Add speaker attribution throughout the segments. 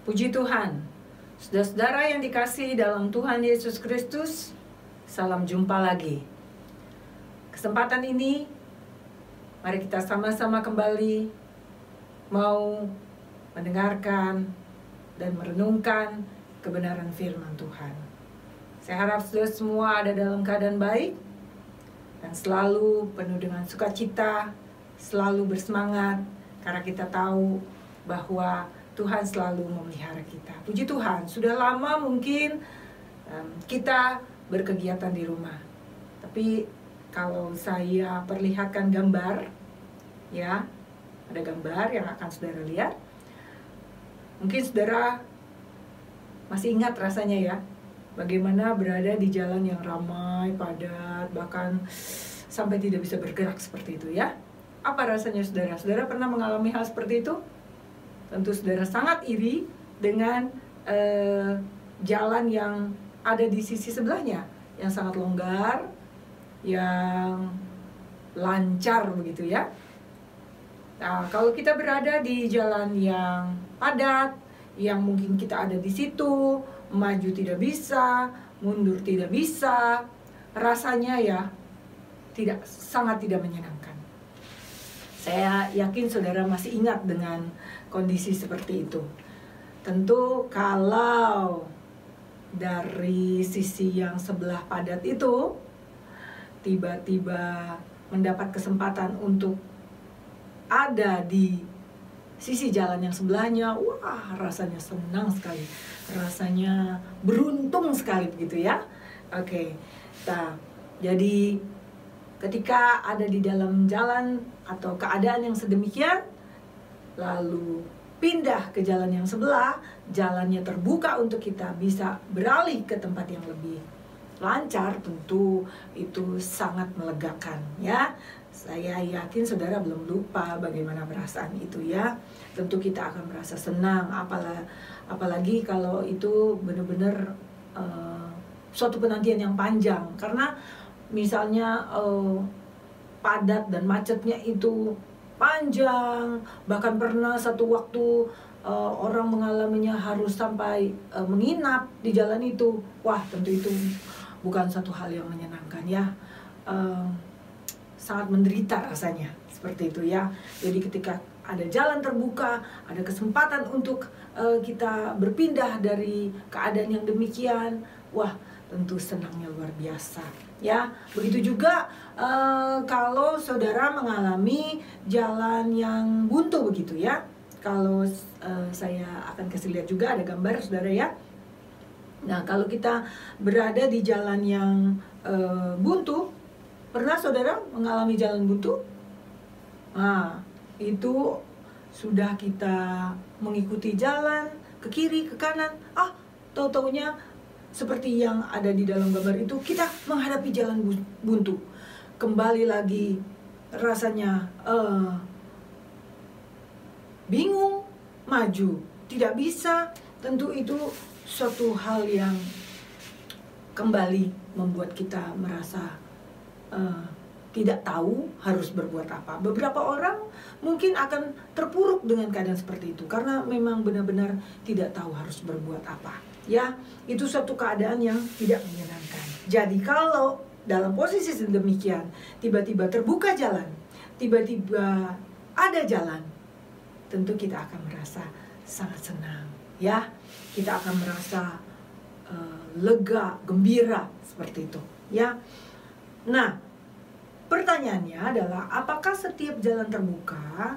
Speaker 1: Puji Tuhan, saudara-saudara yang dikasihi dalam Tuhan Yesus Kristus, salam jumpa lagi. Kesempatan ini, mari kita sama-sama kembali mau mendengarkan dan merenungkan kebenaran firman Tuhan. Saya harap saudara semua ada dalam keadaan baik dan selalu penuh dengan sukacita, selalu bersemangat, karena kita tahu bahwa Tuhan selalu memelihara kita. Puji Tuhan, sudah lama mungkin kita berkegiatan di rumah. Tapi kalau saya perlihatkan gambar, ya, ada gambar yang akan saudara lihat. Mungkin saudara masih ingat rasanya ya, bagaimana berada di jalan yang ramai, padat, bahkan sampai tidak bisa bergerak seperti itu ya. Apa rasanya saudara? Saudara pernah mengalami hal seperti itu? Tentu saudara sangat iri dengan jalan yang ada di sisi sebelahnya, yang sangat longgar, yang lancar begitu ya. Nah, kalau kita berada di jalan yang padat, yang mungkin kita ada di situ, maju tidak bisa, mundur tidak bisa, rasanya ya sangat tidak menyenangkan. Saya yakin saudara masih ingat dengan kondisi seperti itu. Tentu kalau dari sisi yang sebelah padat itu tiba-tiba mendapat kesempatan untuk ada di sisi jalan yang sebelahnya, wah rasanya senang sekali, rasanya beruntung sekali begitu ya. Oke, nah jadi ketika ada di dalam jalan atau keadaan yang sedemikian, lalu pindah ke jalan yang sebelah, jalannya terbuka untuk kita bisa beralih ke tempat yang lebih lancar, tentu itu sangat melegakan ya. Saya yakin saudara belum lupa bagaimana perasaan itu ya. Tentu kita akan merasa senang, apalagi kalau itu benar-benar suatu penantian yang panjang. Karena misalnya padat dan macetnya itu panjang, bahkan pernah satu waktu orang mengalaminya harus sampai menginap di jalan itu. Wah, tentu itu bukan satu hal yang menyenangkan ya. Sangat menderita rasanya seperti itu ya. Jadi ketika ada jalan terbuka, ada kesempatan untuk kita berpindah dari keadaan yang demikian, wah tentu senangnya luar biasa ya. Begitu juga kalau saudara mengalami jalan yang buntu begitu ya. Kalau saya akan kasih lihat juga ada gambar saudara ya. Nah, kalau kita berada di jalan yang buntu, pernah saudara mengalami jalan buntu? Nah, itu sudah kita mengikuti jalan ke kiri, ke kanan, tahu-taunya seperti yang ada di dalam gambar itu, kita menghadapi jalan buntu. Kembali lagi rasanya bingung, maju tidak bisa. Tentu itu suatu hal yang kembali membuat kita merasa tidak tahu harus berbuat apa. Beberapa orang mungkin akan terpuruk dengan keadaan seperti itu karena memang benar-benar tidak tahu harus berbuat apa. Ya, itu suatu keadaan yang tidak menyenangkan. Jadi kalau dalam posisi sedemikian, tiba-tiba terbuka jalan, tiba-tiba ada jalan, tentu kita akan merasa sangat senang. Ya, kita akan merasa lega, gembira seperti itu. Ya, nah pertanyaannya adalah apakah setiap jalan terbuka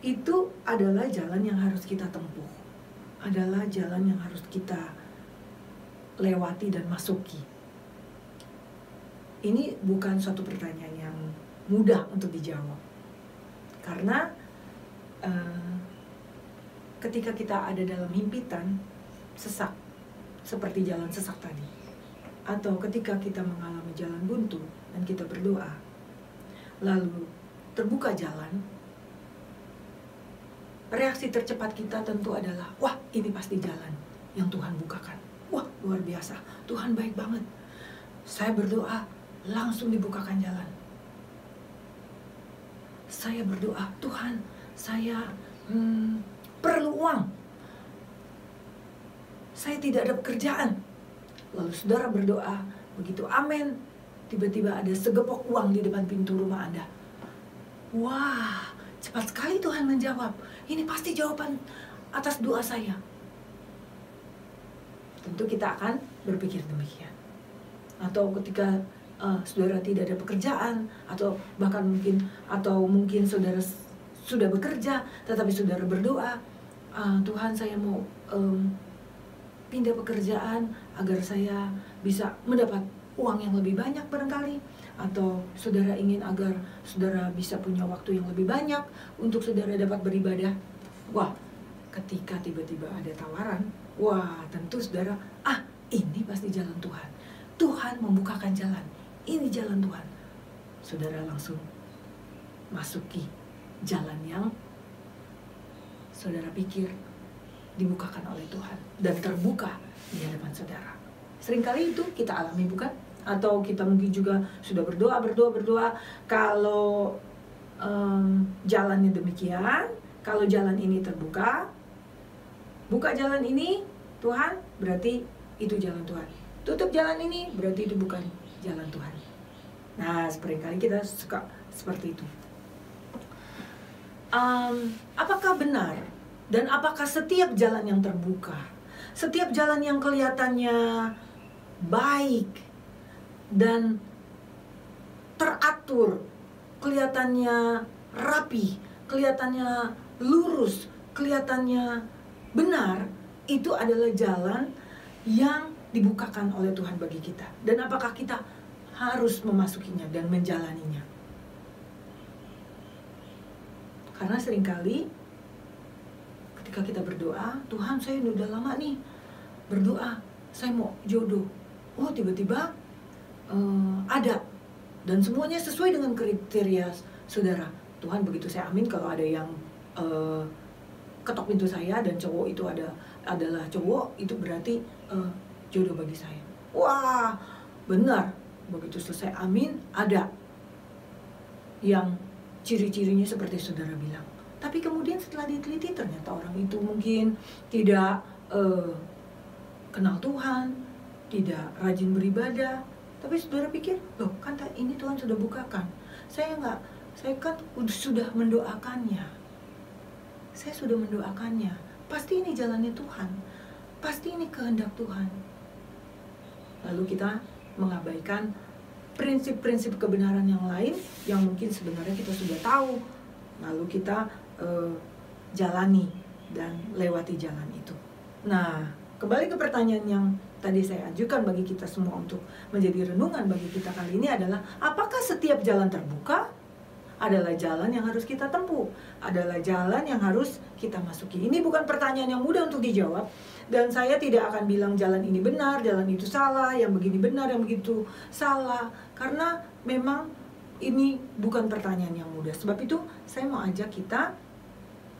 Speaker 1: itu adalah jalan yang harus kita tempuh? Adalah jalan yang harus kita lewati dan masuki? Ini bukan suatu pertanyaan yang mudah untuk dijawab. Karena ketika kita ada dalam himpitan sesak, seperti jalan sesak tadi, atau ketika kita mengalami jalan buntu dan kita berdoa, lalu terbuka jalan, reaksi tercepat kita tentu adalah, wah ini pasti jalan yang Tuhan bukakan. Wah luar biasa, Tuhan baik banget. Saya berdoa, langsung dibukakan jalan. Saya berdoa, Tuhan saya perlu uang. saya tidak ada pekerjaan. Lalu saudara berdoa, begitu amin, tiba-tiba ada segepok uang di depan pintu rumah Anda. Wah, cepat sekali Tuhan menjawab. Ini pasti jawaban atas doa saya. Tentu kita akan berpikir demikian. Atau ketika saudara tidak ada pekerjaan, atau bahkan mungkin saudara sudah bekerja, tetapi saudara berdoa, Tuhan, saya mau pindah pekerjaan agar saya bisa mendapat uang yang lebih banyak barangkali. Atau saudara ingin agar saudara bisa punya waktu yang lebih banyak untuk saudara dapat beribadah. Wah, ketika tiba-tiba ada tawaran, wah tentu saudara, ini pasti jalan Tuhan. Tuhan membukakan jalan. Ini jalan Tuhan. Saudara langsung masuki jalan yang saudara pikir dibukakan oleh Tuhan dan terbuka di hadapan saudara. Seringkali itu kita alami, bukan? Atau kita mungkin juga sudah berdoa. Kalau jalannya demikian, kalau jalan ini terbuka, buka jalan ini Tuhan, berarti itu jalan Tuhan. Tutup jalan ini, berarti itu bukan jalan Tuhan. Nah, seringkali kita suka seperti itu. Apakah benar dan apakah setiap jalan yang terbuka, setiap jalan yang kelihatannya baik dan teratur, kelihatannya rapi, kelihatannya lurus, kelihatannya benar, itu adalah jalan yang dibukakan oleh Tuhan bagi kita? Dan apakah kita harus memasukinya dan menjalaninya? Karena seringkali ketika kita berdoa, Tuhan, saya udah lama nih berdoa, saya mau jodoh. Oh, tiba-tiba ada, dan semuanya sesuai dengan kriteria saudara. Tuhan, begitu saya amin kalau ada yang ketok pintu saya dan cowok itu adalah cowok, itu berarti jodoh bagi saya. Wah, benar. Begitu selesai amin, ada yang ciri-cirinya seperti saudara bilang. Tapi kemudian setelah diteliti, ternyata orang itu mungkin tidak kenal Tuhan, tidak rajin beribadah. Tapi saudara pikir, loh kan ini Tuhan sudah bukakan. Saya kan sudah mendoakannya. Saya sudah mendoakannya. Pasti ini jalannya Tuhan. Pasti ini kehendak Tuhan. Lalu kita mengabaikan prinsip-prinsip kebenaran yang lain yang mungkin sebenarnya kita sudah tahu. Lalu kita jalani dan lewati jalan itu. Nah, kembali ke pertanyaan yang tadi saya ajukan bagi kita semua untuk menjadi renungan bagi kita kali ini adalah, apakah setiap jalan terbuka adalah jalan yang harus kita tempuh, adalah jalan yang harus kita masuki? Ini bukan pertanyaan yang mudah untuk dijawab, dan saya tidak akan bilang jalan ini benar, jalan itu salah, yang begini benar, yang begitu salah, karena memang ini bukan pertanyaan yang mudah. Sebab itu saya mau ajak kita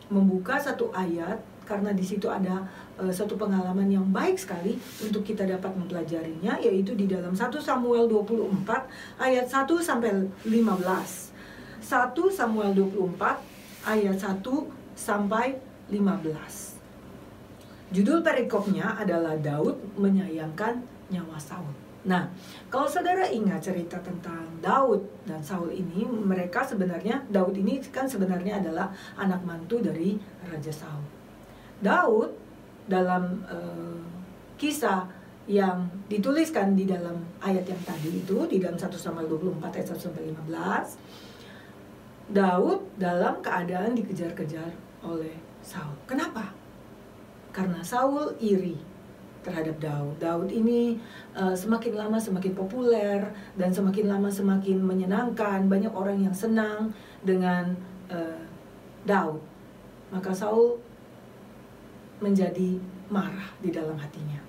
Speaker 1: membuka satu ayat, karena di situ ada satu pengalaman yang baik sekali untuk kita dapat mempelajarinya, yaitu di dalam 1 Samuel 24 ayat 1 sampai 15. 1 Samuel 24 ayat 1 sampai 15. Judul perikopnya adalah Daud menyayangkan nyawa Saul. Nah, kalau saudara ingat cerita tentang Daud dan Saul ini, Daud ini kan sebenarnya adalah anak mantu dari Raja Saul. Daud dalam kisah yang dituliskan di dalam ayat yang tadi itu, di dalam 1 Samuel 24 ayat 1 sampai 15, Daud dalam keadaan dikejar-kejar oleh Saul. Kenapa? Karena Saul iri terhadap Daud. Daud ini semakin lama semakin populer, dan semakin lama semakin menyenangkan. Banyak orang yang senang dengan Daud. Maka Saul menjadi marah di dalam hatinya,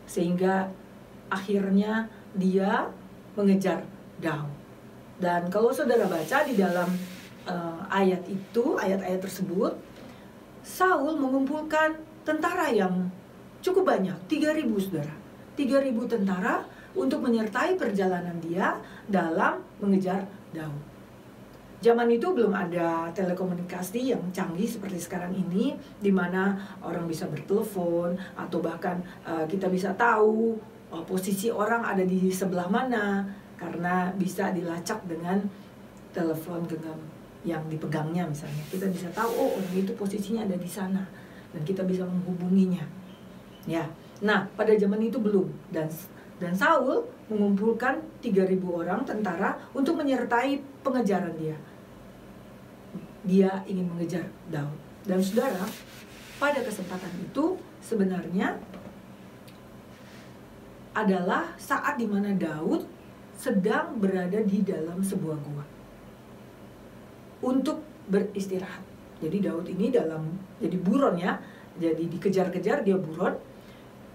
Speaker 1: sehingga akhirnya dia mengejar Daud. Dan kalau saudara baca di dalam ayat-ayat tersebut, Saul mengumpulkan tentara yang cukup banyak, 3.000 saudara. 3.000 tentara untuk menyertai perjalanan dia dalam mengejar Daud. Zaman itu belum ada telekomunikasi yang canggih seperti sekarang ini, di mana orang bisa bertelepon atau bahkan kita bisa tahu posisi orang ada di sebelah mana, karena bisa dilacak dengan telepon genggam yang dipegangnya misalnya. Kita bisa tahu, oh orang itu posisinya ada di sana, dan kita bisa menghubunginya. Ya, nah pada zaman itu belum, dan Saul mengumpulkan 3.000 orang tentara untuk menyertai pengejaran dia. Dia ingin mengejar Daud. Dan saudara, pada kesempatan itu sebenarnya adalah saat di mana Daud sedang berada di dalam sebuah gua untuk beristirahat. Jadi Daud ini jadi buron ya, jadi dikejar-kejar, dia buron,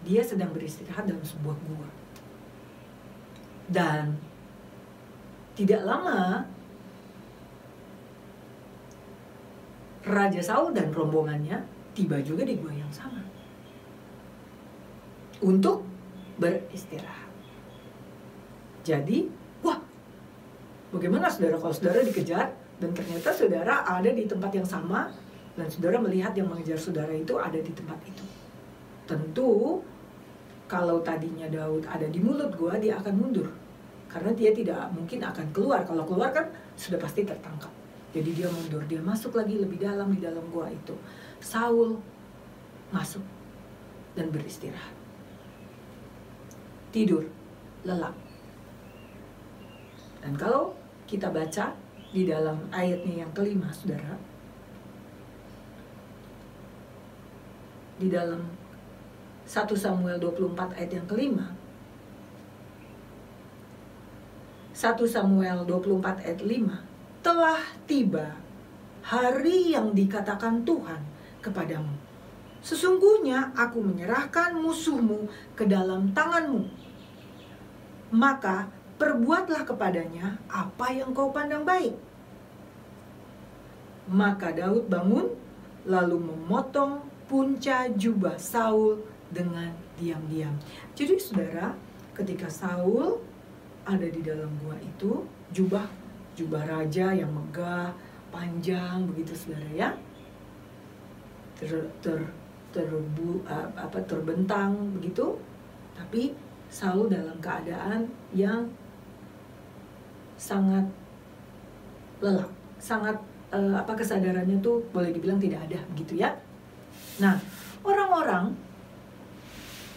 Speaker 1: dia sedang beristirahat dalam sebuah gua. Dan tidak lama Raja Saul dan rombongannya tiba juga di gua yang sama untuk beristirahat. Jadi, wah, bagaimana saudara kalau saudara dikejar dan ternyata saudara ada di tempat yang sama dan saudara melihat yang mengejar saudara itu ada di tempat itu. Tentu kalau tadinya Daud ada di mulut gua, dia akan mundur karena dia tidak mungkin akan keluar. Kalau keluar kan sudah pasti tertangkap. Jadi dia mundur, dia masuk lagi lebih dalam di dalam gua itu. Saul masuk dan beristirahat. Tidur, lelap. Dan kalau kita baca di dalam ayatnya yang kelima, saudara, di dalam 1 Samuel 24 ayat yang kelima, 1 Samuel 24 ayat 5, telah tiba hari yang dikatakan Tuhan kepadamu. Sesungguhnya aku menyerahkan musuhmu ke dalam tanganmu. Maka perbuatlah kepadanya apa yang kau pandang baik. Maka Daud bangun, lalu memotong punca jubah Saul dengan diam-diam. Jadi saudara, ketika Saul ada di dalam gua itu, jubah raja yang megah, panjang begitu saudara ya, terbentang begitu, tapi Saul dalam keadaan yang sangat lelap, sangat kesadarannya tuh boleh dibilang tidak ada begitu ya. Nah, orang-orang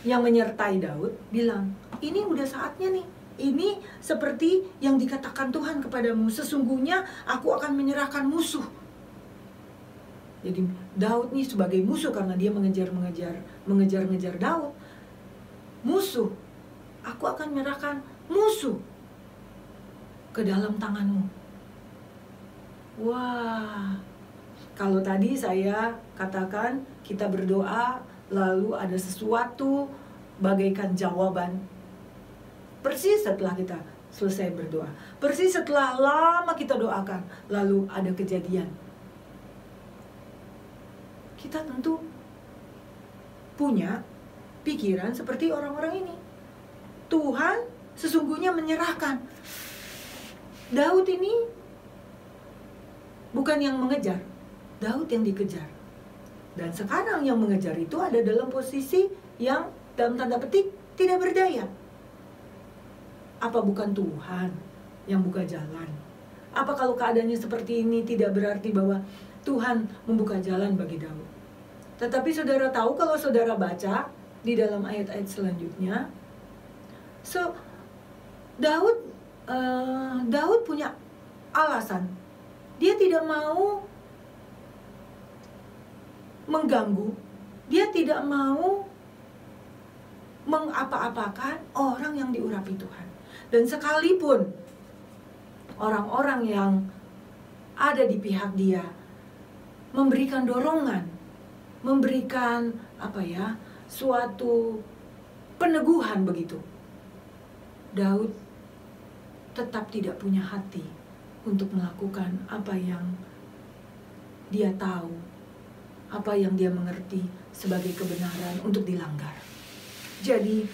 Speaker 1: yang menyertai Daud bilang, ini udah saatnya nih. Ini seperti yang dikatakan Tuhan kepadamu, sesungguhnya aku akan menyerahkan musuh. Jadi Daud nih sebagai musuh karena dia mengejar Daud. Musuh, aku akan menyerahkan musuh ke dalam tanganmu. Wah, kalau tadi saya katakan kita berdoa lalu ada sesuatu bagaikan jawaban. Persis setelah kita selesai berdoa, persis setelah lama kita doakan, lalu ada kejadian. Kita tentu punya pikiran seperti orang-orang ini. Tuhan sesungguhnya menyerahkan. Daud ini bukan yang mengejar, Daud yang dikejar. Dan sekarang yang mengejar itu ada dalam posisi yang dalam tanda petik tidak berdaya. Apa bukan Tuhan yang buka jalan? Apa kalau keadaannya seperti ini tidak berarti bahwa Tuhan membuka jalan bagi Daud? Tetapi saudara tahu kalau saudara baca di dalam ayat-ayat selanjutnya, Daud punya alasan. Dia tidak mau mengganggu, dia tidak mau mengapa-apakan orang yang diurapi Tuhan. Dan sekalipun orang-orang yang ada di pihak dia memberikan dorongan, memberikan suatu peneguhan begitu, Daud tetap tidak punya hati untuk melakukan apa yang dia tahu, apa yang dia mengerti sebagai kebenaran untuk dilanggar. Jadi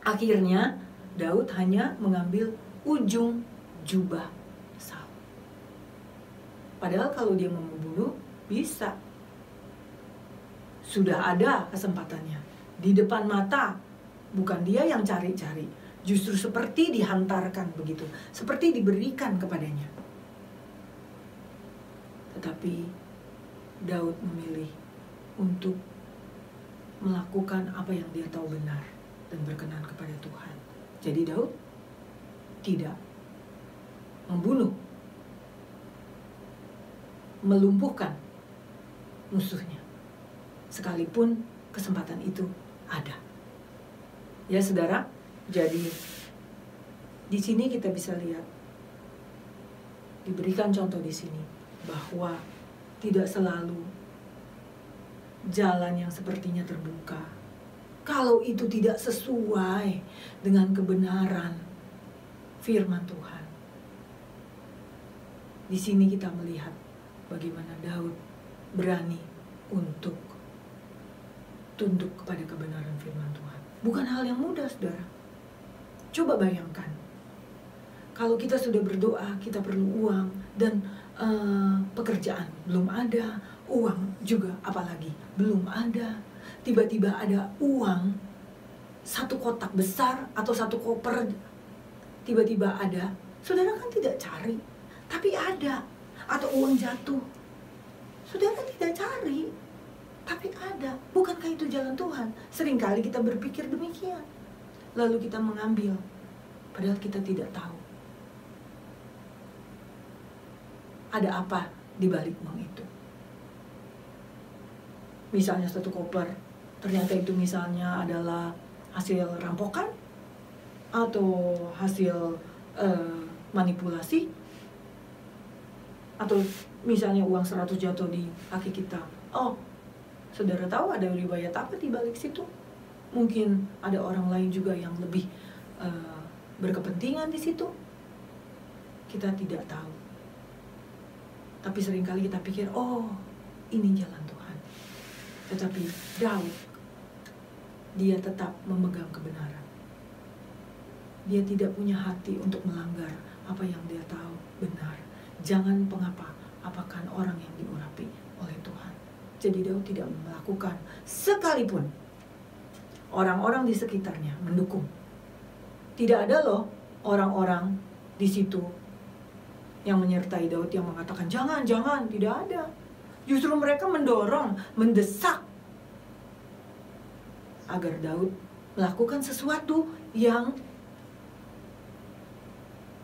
Speaker 1: akhirnya Daud hanya mengambil ujung jubah Saul. Padahal kalau dia mau membunuh, bisa. Sudah ada kesempatannya. Di depan mata, bukan dia yang cari-cari. Justru seperti dihantarkan begitu. Seperti diberikan kepadanya. Tetapi Daud memilih untuk melakukan apa yang dia tahu benar dan berkenan kepada Tuhan. Jadi Daud tidak membunuh, melumpuhkan musuhnya, sekalipun kesempatan itu ada. Ya saudara, jadi di sini kita bisa lihat, diberikan contoh di sini bahwa tidak selalu jalan yang sepertinya terbuka kalau itu tidak sesuai dengan kebenaran firman Tuhan. Di sini kita melihat bagaimana Daud berani untuk tunduk kepada kebenaran firman Tuhan. Bukan hal yang mudah, saudara. Coba bayangkan, kalau kita sudah berdoa, kita perlu uang dan pekerjaan belum ada, uang juga apalagi belum ada. Tiba-tiba ada uang, satu kotak besar atau satu koper, tiba-tiba ada. Saudara kan tidak cari, tapi ada. Atau uang jatuh, saudara tidak cari, tapi ada. Bukankah itu jalan Tuhan? Seringkali kita berpikir demikian, lalu kita mengambil, padahal kita tidak tahu ada apa di balik uang itu. Misalnya satu koper, ternyata itu misalnya adalah hasil rampokan atau hasil manipulasi, atau misalnya uang 100 jatuh di kaki kita. Oh, saudara tahu ada riwayat apa di balik situ? Mungkin ada orang lain juga yang lebih berkepentingan di situ. Kita tidak tahu. Tapi seringkali kita pikir, oh, ini jalan Tuhan. Tetapi Daud, dia tetap memegang kebenaran. Dia tidak punya hati untuk melanggar apa yang dia tahu benar. Jangan pengapa-apakan orang yang diurapi oleh Tuhan. Jadi Daud tidak melakukan, sekalipun orang-orang di sekitarnya mendukung. Tidak ada loh orang-orang di situ yang menyertai Daud yang mengatakan jangan, tidak ada. Justru mereka mendorong, mendesak agar Daud melakukan sesuatu yang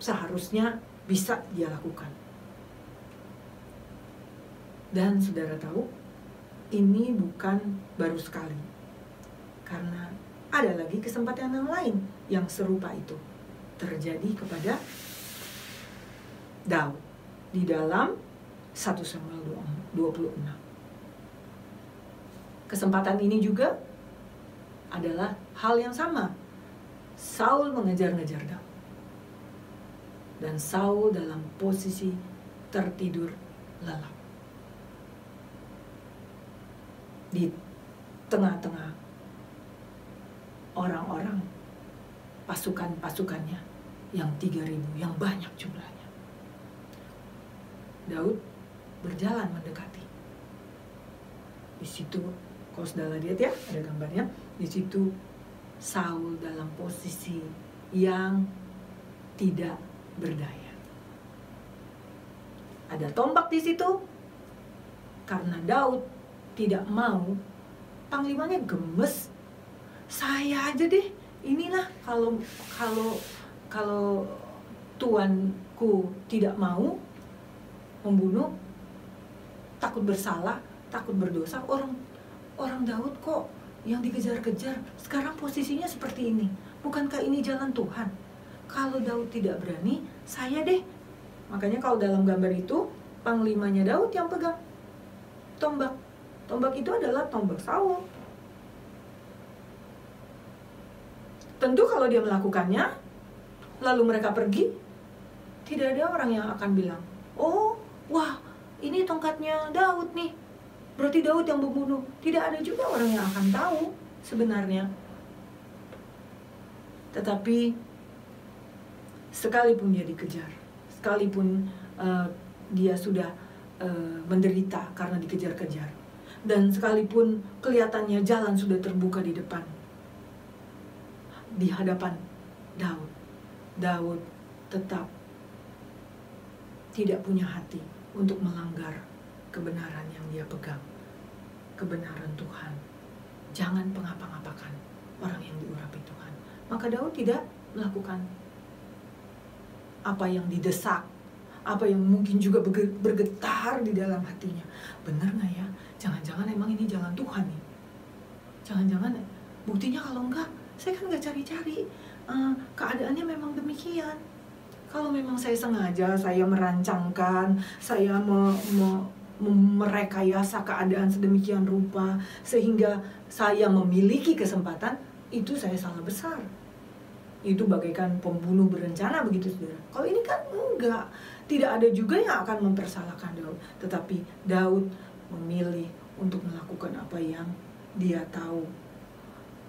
Speaker 1: seharusnya bisa dia lakukan. Dan saudara tahu, ini bukan baru sekali. Karena ada lagi kesempatan yang lain yang serupa itu terjadi kepada Daud di dalam 1 Samuel 26. Kesempatan ini juga adalah hal yang sama. Saul mengejar-ngejar Daud. Dan Saul dalam posisi tertidur lelap. Di tengah-tengah orang-orang, pasukan-pasukannya yang 3.000, yang banyak jumlahnya. Daud berjalan mendekati. Di situ, kalau saudara lihat ya, ada gambarnya. Di situ Saul dalam posisi yang tidak berdaya. Ada tombak di situ karena Daud tidak mau. Panglimanya gemes. Saya aja deh. Inilah kalau tuanku tidak mau membunuh, takut bersalah, takut berdosa, orang Daud kok yang dikejar-kejar sekarang posisinya seperti ini. Bukankah ini jalan Tuhan? Kalau Daud tidak berani, saya deh. Makanya kalau dalam gambar itu, panglimanya Daud yang pegang tombak. Tombak itu adalah tombak Saul. Tentu kalau dia melakukannya, lalu mereka pergi, tidak ada orang yang akan bilang, oh, wah, ini tongkatnya Daud nih, berarti Daud yang membunuh. Tidak ada juga orang yang akan tahu sebenarnya. Tetapi sekalipun dia dikejar, sekalipun dia sudah menderita karena dikejar-kejar. Dan sekalipun kelihatannya jalan sudah terbuka di depan, di hadapan Daud tetap tidak punya hati untuk melanggar kebenaran yang dia pegang, kebenaran Tuhan. Jangan pengapa-ngapakan orang yang diurapi Tuhan. Maka Daud tidak melakukan apa yang didesak, apa yang mungkin juga bergetar di dalam hatinya. Benar nggak ya? Jangan-jangan emang ini jalan Tuhan nih. Jangan-jangan buktinya kalau enggak, saya kan nggak cari-cari. Keadaannya memang demikian. Kalau memang saya sengaja, saya merancangkan, saya merekayasa keadaan sedemikian rupa sehingga saya memiliki kesempatan, itu saya salah besar. Itu bagaikan pembunuh berencana begitu, saudara. Kalau ini kan enggak, tidak ada juga yang akan mempersalahkan Daud. Tetapi Daud memilih untuk melakukan apa yang dia tahu,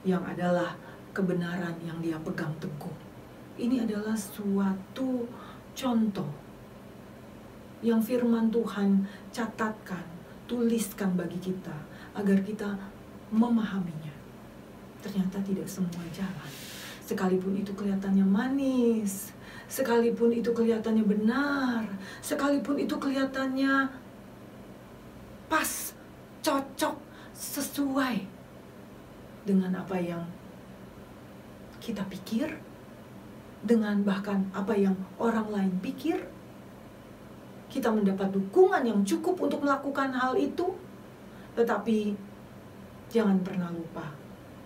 Speaker 1: yang adalah kebenaran yang dia pegang teguh. Ini adalah suatu contoh yang firman Tuhan catatkan, tuliskan bagi kita agar kita memahaminya. Ternyata tidak semua jalan, sekalipun itu kelihatannya manis, sekalipun itu kelihatannya benar, sekalipun itu kelihatannya pas, cocok, sesuai dengan apa yang kita pikir, dengan bahkan apa yang orang lain pikir. Kita mendapat dukungan yang cukup untuk melakukan hal itu. Tetapi jangan pernah lupa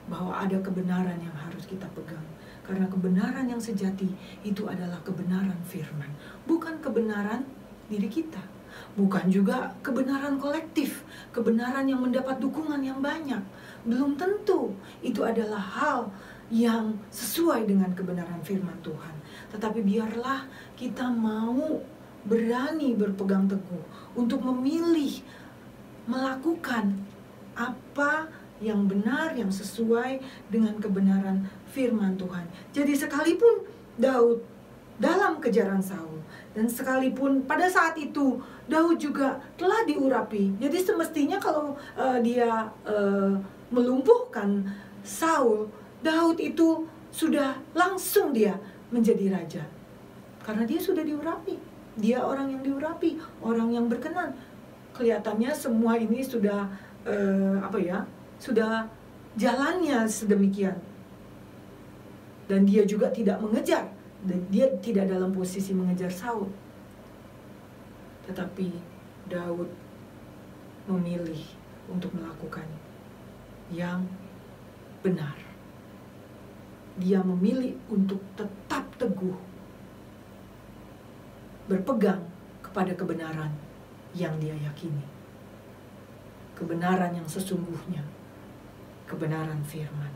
Speaker 1: bahwa ada kebenaran yang harus kita pegang. Karena kebenaran yang sejati itu adalah kebenaran firman, bukan kebenaran diri kita, bukan juga kebenaran kolektif, kebenaran yang mendapat dukungan yang banyak. Belum tentu itu adalah hal yang sesuai dengan kebenaran firman Tuhan. Tetapi biarlah kita mau berani berpegang teguh untuk memilih melakukan apa yang benar, yang sesuai dengan kebenaran firman Tuhan. Jadi sekalipun Daud dalam kejaran Saul, dan sekalipun pada saat itu Daud juga telah diurapi, jadi semestinya kalau dia melumpuhkan Saul, Daud itu sudah langsung dia menjadi raja. Karena dia sudah diurapi. Dia orang yang diurapi, orang yang berkenan. Kelihatannya semua ini sudah sudah jalannya sedemikian. Dan dia juga tidak mengejar, dan dia tidak dalam posisi mengejar Saul. Tetapi Daud memilih untuk melakukan yang benar. Dia memilih untuk tetap teguh, berpegang kepada kebenaran yang dia yakini, kebenaran yang sesungguhnya, kebenaran firman.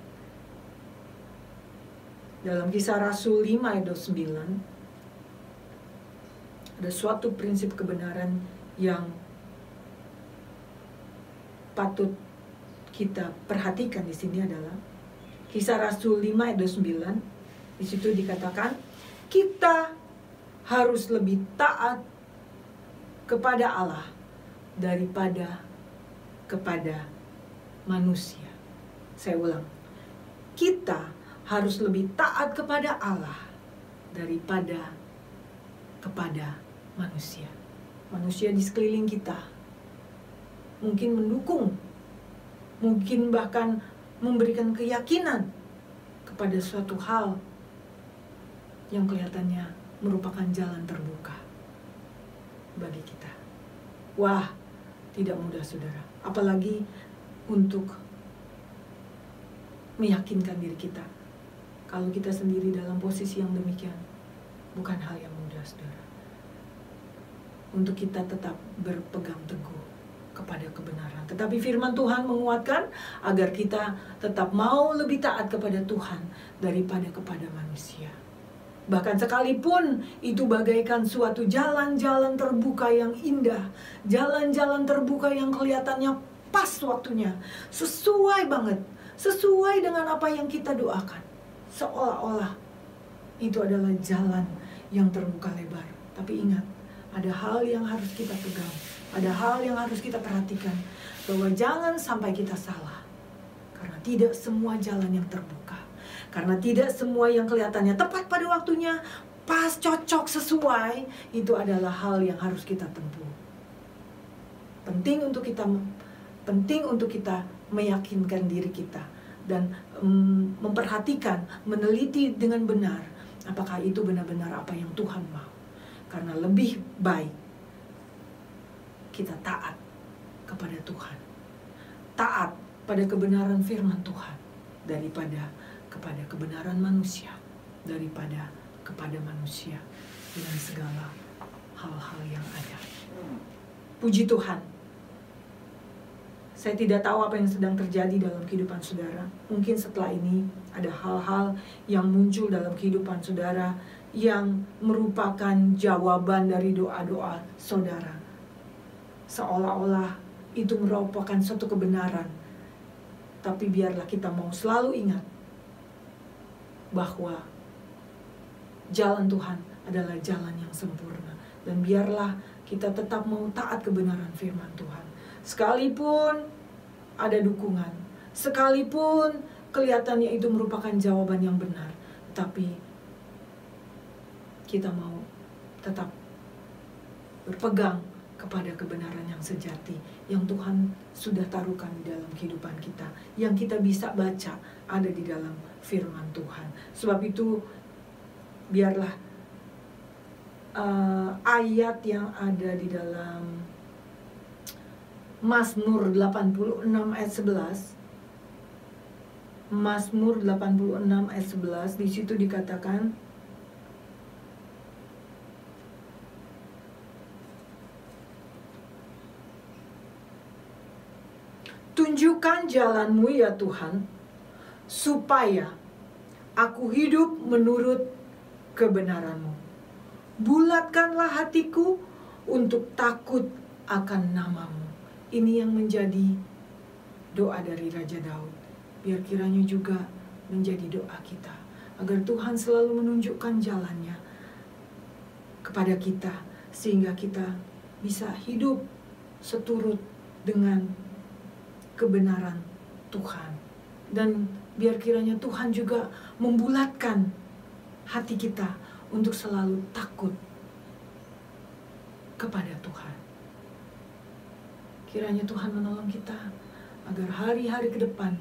Speaker 1: Dalam Kisah Rasul 5 ayat 9 ada suatu prinsip kebenaran yang patut kita perhatikan di sini adalah Kisah Rasul 5 ayat 29. Di situ dikatakan kita harus lebih taat kepada Allah daripada kepada manusia. Saya ulang. Kita harus lebih taat kepada Allah daripada kepada manusia. Manusia di sekeliling kita mungkin mendukung, mungkin bahkan memberikan keyakinan kepada suatu hal yang kelihatannya merupakan jalan terbuka bagi kita. Wah, tidak mudah saudara. Apalagi untuk meyakinkan diri kita. Kalau kita sendiri dalam posisi yang demikian, bukan hal yang mudah saudara. Untuk kita tetap berpegang teguh kepada kebenaran. Tetapi firman Tuhan menguatkan agar kita tetap mau lebih taat kepada Tuhan daripada kepada manusia. Bahkan sekalipun itu bagaikan suatu jalan-jalan terbuka yang indah, jalan-jalan terbuka yang kelihatannya pas waktunya, sesuai banget, sesuai dengan apa yang kita doakan. Seolah-olah itu adalah jalan yang terbuka lebar. Tapi ingat,
Speaker 2: ada hal yang harus kita pegang, ada hal yang harus kita perhatikan, bahwa jangan sampai kita salah. Karena tidak semua jalan yang terbuka, karena tidak semua yang kelihatannya tepat pada waktunya, pas, cocok, sesuai, itu adalah hal yang harus kita tempuh. Penting untuk kita meyakinkan diri kita dan memperhatikan, meneliti dengan benar apakah itu benar-benar apa yang Tuhan mau. Karena lebih baik kita taat kepada Tuhan, taat pada kebenaran firman Tuhan, daripada kepada kebenaran manusia, daripada kepada manusia dengan segala hal-hal yang ada. Puji Tuhan. Saya tidak tahu apa yang sedang terjadi dalam kehidupan saudara. Mungkin setelah ini ada hal-hal yang muncul dalam kehidupan saudara yang merupakan jawaban dari doa-doa saudara. Seolah-olah itu merupakan suatu kebenaran. Tapi biarlah kita mau selalu ingat bahwa jalan Tuhan adalah jalan yang sempurna. Dan biarlah kita tetap mau taat kebenaran firman Tuhan. Sekalipun ada dukungan, sekalipun kelihatannya itu merupakan jawaban yang benar, tapi kita mau tetap berpegang kepada kebenaran yang sejati yang Tuhan sudah taruhkan di dalam kehidupan kita, yang kita bisa baca ada di dalam firman Tuhan. Sebab itu biarlah ayat yang ada di dalam Mazmur 86 ayat 11, Mazmur 86 ayat 11, di situ dikatakan, tunjukkan jalan-Mu ya Tuhan, supaya aku hidup menurut kebenaran-Mu. Bulatkanlah hatiku untuk takut akan nama-Mu. Ini yang menjadi doa dari Raja Daud. Biar kiranya juga menjadi doa kita, agar Tuhan selalu menunjukkan jalannya kepada kita, sehingga kita bisa hidup seturut dengan kebenaran Tuhan. Dan biar kiranya Tuhan juga membulatkan hati kita untuk selalu takut kepada Tuhan. Kiranya Tuhan menolong kita agar hari-hari ke depan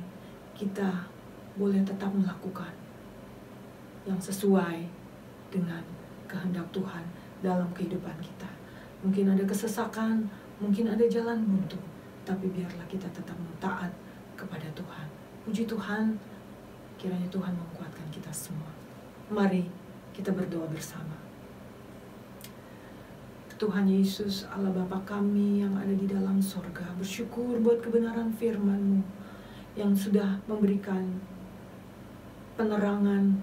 Speaker 2: kita boleh tetap melakukan yang sesuai dengan kehendak Tuhan dalam kehidupan kita. Mungkin ada kesesakan, mungkin ada jalan buntu, tapi biarlah kita tetap taat kepada Tuhan. Puji Tuhan, kiranya Tuhan menguatkan kita semua. Mari kita berdoa bersama. Tuhan Yesus, Allah Bapa kami yang ada di dalam sorga, bersyukur buat kebenaran firman-Mu yang sudah memberikan penerangan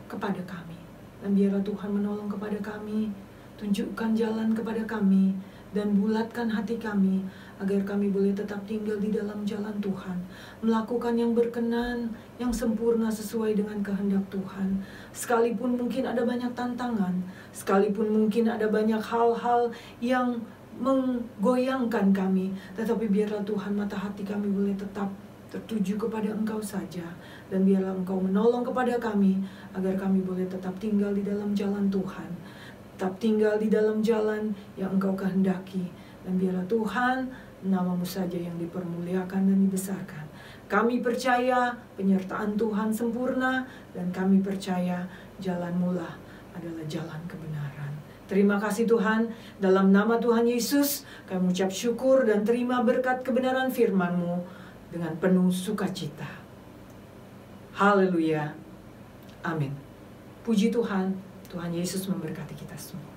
Speaker 2: kepada kami. Dan biarlah Tuhan menolong kepada kami, tunjukkan jalan kepada kami, dan bulatkan hati kami, agar kami boleh tetap tinggal di dalam jalan Tuhan, melakukan yang berkenan, yang sempurna sesuai dengan kehendak Tuhan. Sekalipun mungkin ada banyak tantangan, sekalipun mungkin ada banyak hal-hal yang menggoyangkan kami, tetapi biarlah Tuhan mata hati kami boleh tetap tertuju kepada Engkau saja. Dan biarlah Engkau menolong kepada kami, agar kami boleh tetap tinggal di dalam jalan Tuhan, tetap tinggal di dalam jalan yang Engkau kehendaki. Dan biarlah Tuhan, nama-Mu saja yang dipermuliakan dan dibesarkan. Kami percaya penyertaan Tuhan sempurna, dan kami percaya jalan-Mu lah adalah jalan kebenaran. Terima kasih Tuhan, dalam nama Tuhan Yesus kami mengucap syukur dan terima berkat kebenaran firman-Mu dengan penuh sukacita. Haleluya. Amin. Puji Tuhan, Tuhan Yesus memberkati kita semua.